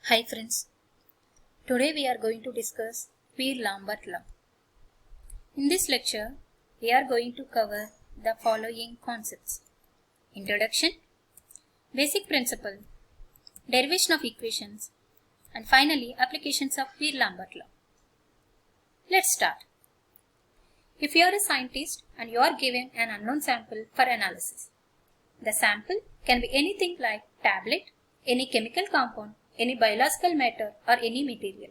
Hi friends, today we are going to discuss Beer-Lambert law. In this lecture, we are going to cover the following concepts: introduction, basic principle, derivation of equations, and finally applications of Beer-Lambert law. Let's start. If you are a scientist and you are given an unknown sample for analysis, the sample can be anything like tablet, any chemical compound, any biological matter or any material.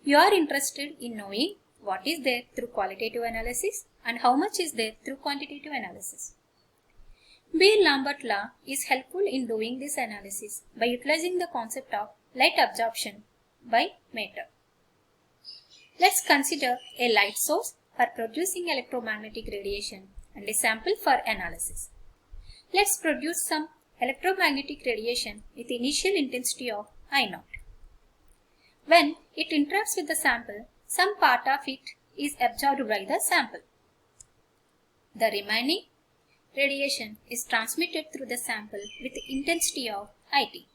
You are interested in knowing what is there through qualitative analysis and how much is there through quantitative analysis. Beer-Lambert law is helpful in doing this analysis by utilizing the concept of light absorption by matter. Let's consider a light source for producing electromagnetic radiation and a sample for analysis. Let's produce some electromagnetic radiation with initial intensity of I0. When it interacts with the sample, some part of it is absorbed by the sample. The remaining radiation is transmitted through the sample with the intensity of IT.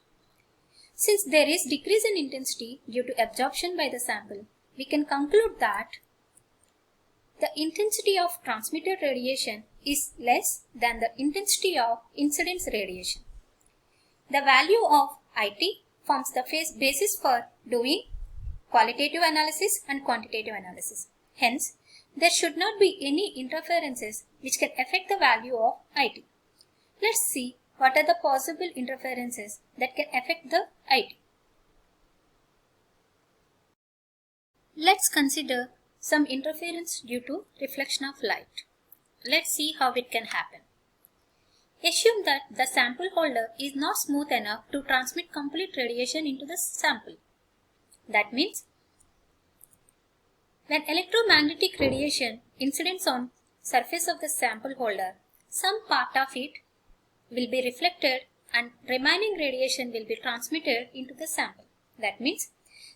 Since there is decrease in intensity due to absorption by the sample, we can conclude that the intensity of transmitted radiation is less than the intensity of incidence radiation. The value of IT forms the basis for doing qualitative analysis and quantitative analysis. Hence, there should not be any interferences which can affect the value of IT. Let's see what are the possible interferences that can affect the IT. Let's consider some interference due to reflection of light. Let's see how it can happen. Assume that the sample holder is not smooth enough to transmit complete radiation into the sample. That means, when electromagnetic radiation incidents on surface of the sample holder, some part of it will be reflected and remaining radiation will be transmitted into the sample. That means,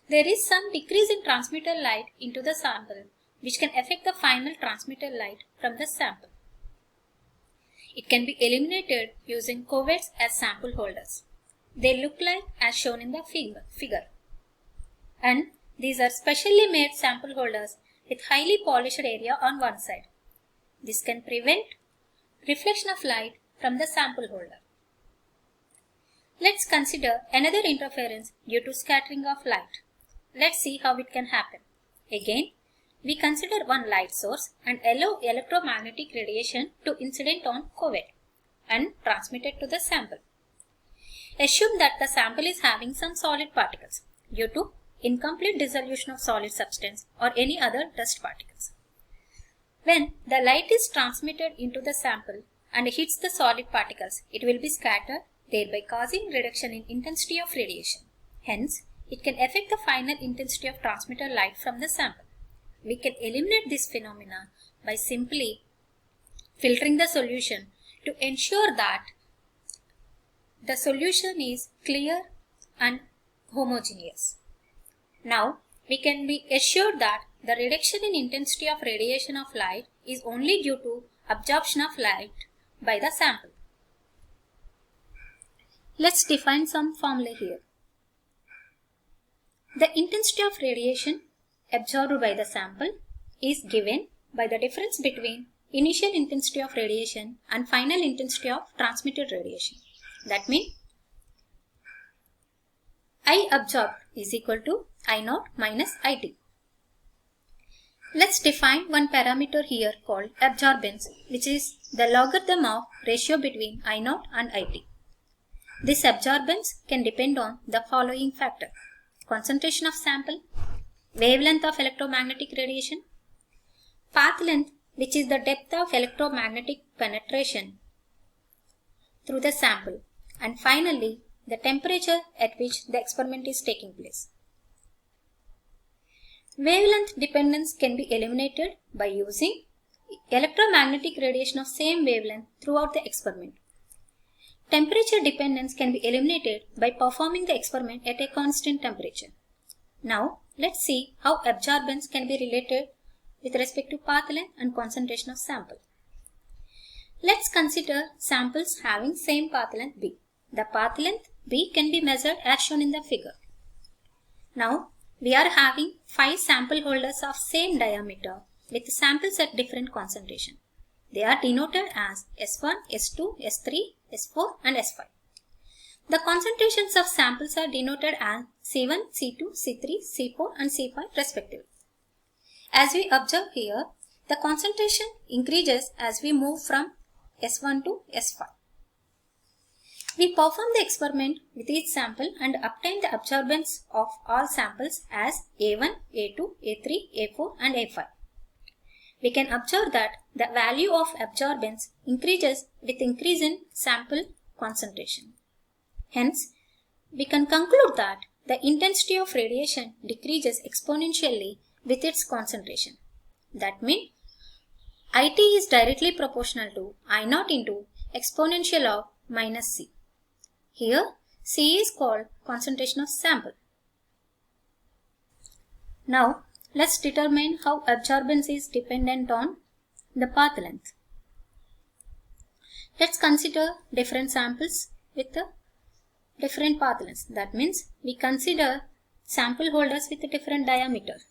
there is some decrease in transmitted light into the sample which can affect the final transmitted light from the sample. It can be eliminated using cuvettes as sample holders. They look like as shown in the figure. And these are specially made sample holders with highly polished area on one side. This can prevent reflection of light from the sample holder. Let's consider another interference due to scattering of light. Let's see how it can happen. Again, we consider one light source and allow electromagnetic radiation to incident on cuvette and transmit it to the sample. Assume that the sample is having some solid particles due to incomplete dissolution of solid substance or any other dust particles. When the light is transmitted into the sample and hits the solid particles, it will be scattered, thereby causing reduction in intensity of radiation. Hence, it can affect the final intensity of transmitted light from the sample. We can eliminate this phenomena by simply filtering the solution to ensure that the solution is clear and homogeneous. Now, we can be assured that the reduction in intensity of radiation of light is only due to absorption of light by the sample. Let's define some formula here. The intensity of radiation absorbed by the sample is given by the difference between initial intensity of radiation and final intensity of transmitted radiation. That means I absorbed is equal to I0 minus IT. Let's define one parameter here called absorbance, which is the logarithm of ratio between I0 and IT. This absorbance can depend on the following factor: concentration of sample, wavelength of electromagnetic radiation, path length, which is the depth of electromagnetic penetration through the sample, and finally the temperature at which the experiment is taking place. Wavelength dependence can be eliminated by using electromagnetic radiation of same wavelength throughout the experiment. Temperature dependence can be eliminated by performing the experiment at a constant temperature. Now, let's see how absorbance can be related with respect to path length and concentration of sample. Let's consider samples having same path length B. The path length B can be measured as shown in the figure. Now, we are having 5 sample holders of same diameter with samples at different concentration. They are denoted as S1, S2, S3, S4 and S5. The concentrations of samples are denoted as C1, C2, C3, C4 and C5 respectively. As we observe here, the concentration increases as we move from S1 to S5. We perform the experiment with each sample and obtain the absorbance of all samples as A1, A2, A3, A4 and A5. We can observe that the value of absorbance increases with increase in sample concentration. Hence, we can conclude that the intensity of radiation decreases exponentially with its concentration. That means, IT is directly proportional to I0 into exponential of minus C. Here, C is called concentration of sample. Now, let's determine how absorbance is dependent on the path length. Let's consider different samples with the different path lengths. That means we consider sample holders with a different diameter.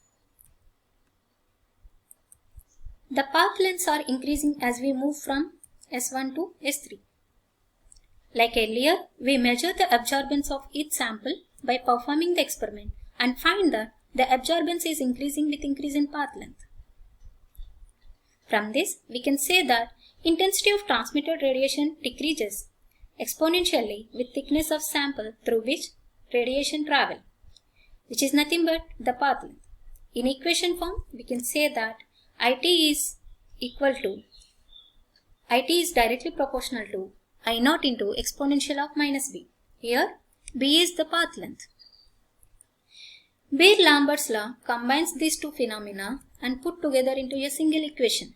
The path lengths are increasing as we move from S1 to S3. Like earlier, we measure the absorbance of each sample by performing the experiment and find that the absorbance is increasing with increase in path length. From this, we can say that intensity of transmitted radiation decreases exponentially with thickness of sample through which radiation travel, which is nothing but the path length. In equation form, we can say that IT is directly proportional to I0 into exponential of minus B. Here, B is the path length. Beer-Lambert's law combines these two phenomena and put together into a single equation.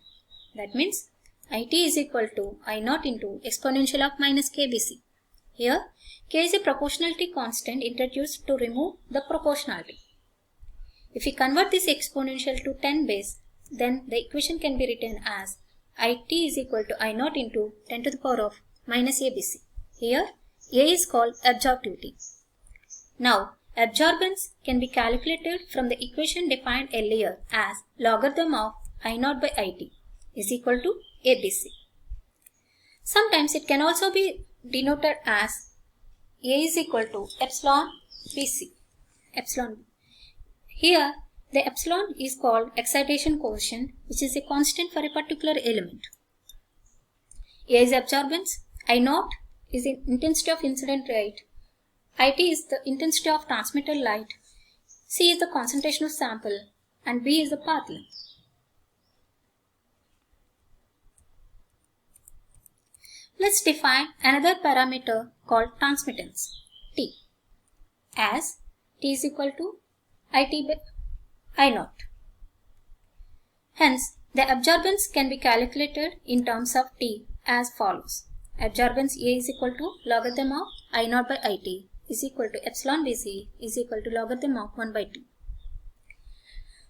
That means, IT is equal to I0 into exponential of minus KBC. Here, K is a proportionality constant introduced to remove the proportionality. If we convert this exponential to 10 base, then the equation can be written as IT is equal to I0 into 10 to the power of minus ABC. Here, A is called absorptivity. Now, absorbance can be calculated from the equation defined earlier as logarithm of I0 by IT is equal to ABC. Sometimes it can also be denoted as A is equal to epsilon BC. Epsilon. Here, the epsilon is called excitation coefficient, which is a constant for a particular element. A is absorbance, I0 is the intensity of incident light, IT is the intensity of transmitted light, C is the concentration of sample, and B is the path length. Let's define another parameter called transmittance, T, as T is equal to IT by I0. Hence, the absorbance can be calculated in terms of T as follows. Absorbance A is equal to logarithm of I0 by IT is equal to epsilon BC is equal to logarithm of 1 by T.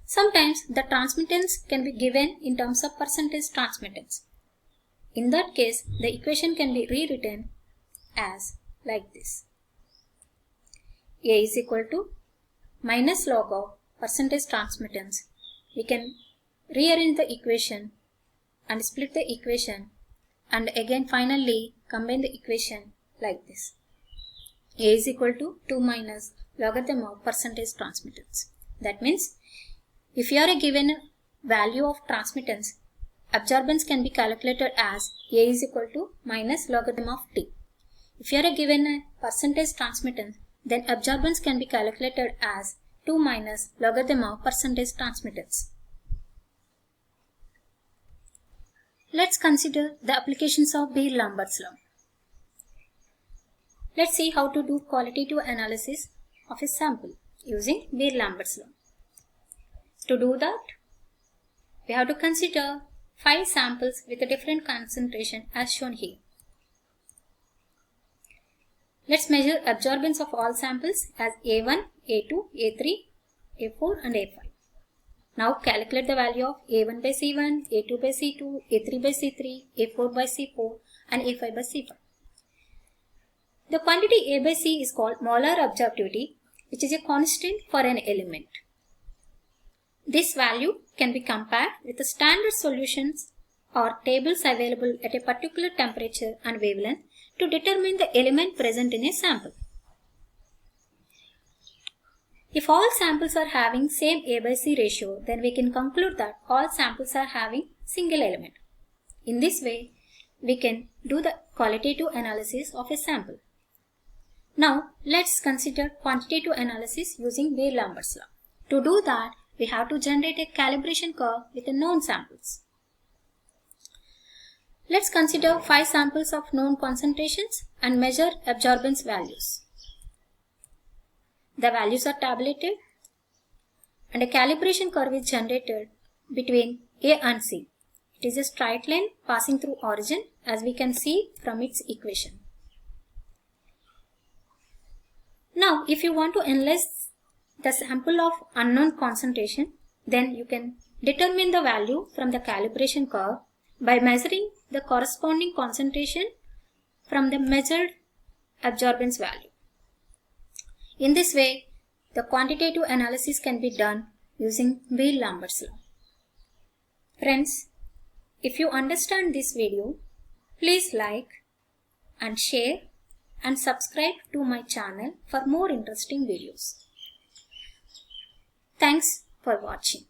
Sometimes the transmittance can be given in terms of percentage transmittance. In that case, the equation can be rewritten as like this. A is equal to minus log of percentage transmittance. We can rearrange the equation and split the equation and again finally combine the equation like this. A is equal to 2 minus logarithm of percentage transmittance. That means if you are given a value of transmittance, absorbance can be calculated as A is equal to minus logarithm of T. If you are given a percentage transmittance, then absorbance can be calculated as 2 minus logarithm of percentage transmittance. Let's consider the applications of Beer-Lambert's law. Let's see how to do qualitative analysis of a sample using Beer-Lambert's law. To do that, we have to consider 5 samples with a different concentration as shown here. Let's measure absorbance of all samples as A1, A2, A3, A4 and A5. Now calculate the value of A1 by C1, A2 by C2, A3 by C3, A4 by C4 and A5 by C5. The quantity A by C is called molar absorptivity, which is a constant for an element. This value can be compared with the standard solutions or tables available at a particular temperature and wavelength to determine the element present in a sample. If all samples are having same A by C ratio, then we can conclude that all samples are having single element. In this way, we can do the qualitative analysis of a sample. Now, let's consider quantitative analysis using Beer-Lambert's law. To do that, we have to generate a calibration curve with the known samples. Let's consider 5 samples of known concentrations and measure absorbance values. The values are tabulated and a calibration curve is generated between A and C. It is a straight line passing through origin, as we can see from its equation. Now, if you want to analyze the sample of unknown concentration, then you can determine the value from the calibration curve by measuring the corresponding concentration from the measured absorbance value. In this way, the quantitative analysis can be done using Beer-Lambert's law. Friends, if you understand this video, please like and share and subscribe to my channel for more interesting videos. Thanks for watching.